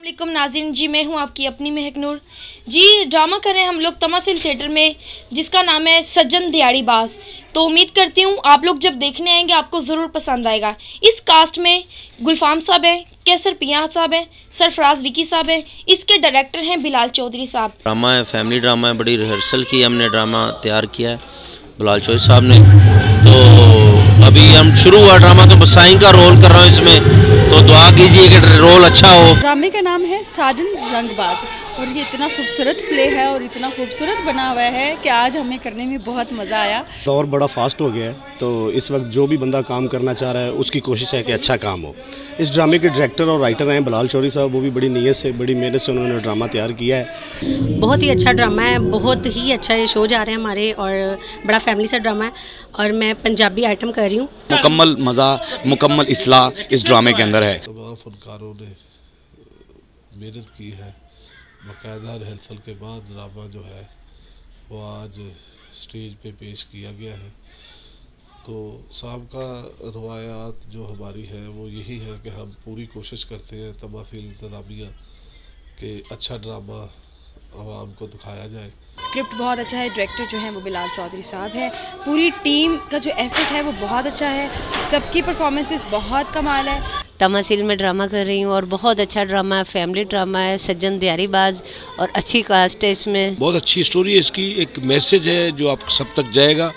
वालेकुम नाज़रीन जी, मैं हूं आपकी अपनी महक नूर जी। ड्रामा कर रहे हैं हम लोग तमासिल थिएटर में, जिसका नाम है सज्जन दिहाड़ीबाज। तो उम्मीद करती हूं आप लोग जब देखने आएंगे आपको ज़रूर पसंद आएगा। इस कास्ट में गुलफाम साहब हैं, कैसर पिया साहब हैं, सरफराज विकी साहब हैं, इसके डायरेक्टर हैं बिलाल चौधरी साहब। ड्रामा है, फैमिली ड्रामा है, बड़ी रिहर्सल की हमने ड्रामा तैयार किया है बिलाल चौधरी साहब ने। तो अभी हम शुरू हुआ ड्रामा, तो बसाई का रोल कर रहा हूँ इसमें, तो दुआ कीजिए कि रोल अच्छा हो। ड्रामे का नाम है साजन रंगबाज और ये इतना खूबसूरत प्ले है और इतना खूबसूरत बना हुआ है कि आज हमें करने में बहुत मज़ा आया। दौर बड़ा फास्ट हो गया है, तो इस वक्त जो भी बंदा काम करना चाह रहा है उसकी कोशिश है कि अच्छा काम हो। इस ड्रामे के डायरेक्टर और राइटर हैं बिलाल चौधरी साहब, वो भी बड़ी नीयत से बड़ी मेहनत से उन्होंने ड्रामा तैयार किया है। बहुत ही अच्छा ड्रामा है, बहुत ही अच्छा ये शो जा रहे हैं हमारे और बड़ा फैमिली सा ड्रामा है और मैं पंजाबी आइटम कर रही हूँ। मुकम्मल मज़ा, मुकम्मल इस्लाह इस ड्रामे के अंदर है। तमाम फनकारों ने मेहनत की है, बाकायदा रिहर्सल के बाद ड्रामा जो है वो आज स्टेज पे पेश किया गया है। तो साबका रवायात जो हमारी है वो यही है कि हम पूरी कोशिश करते हैं तमासील इंतज़ामिया कि अच्छा ड्रामा आवाम को दिखाया जाए। स्क्रिप्ट बहुत अच्छा है, डायरेक्टर जो है वो बिलाल चौधरी साहब है, पूरी टीम का जो एफर्ट है वो बहुत अच्छा है, सबकी परफॉर्मेंसेस बहुत कमाल है। तमासील में ड्रामा कर रही हूँ और बहुत अच्छा ड्रामा है, फैमिली ड्रामा है, सज्जन दिहाड़ीबाज और अच्छी कास्ट है इसमें। बहुत अच्छी स्टोरी है इसकी, एक मैसेज है जो आप सब तक जाएगा।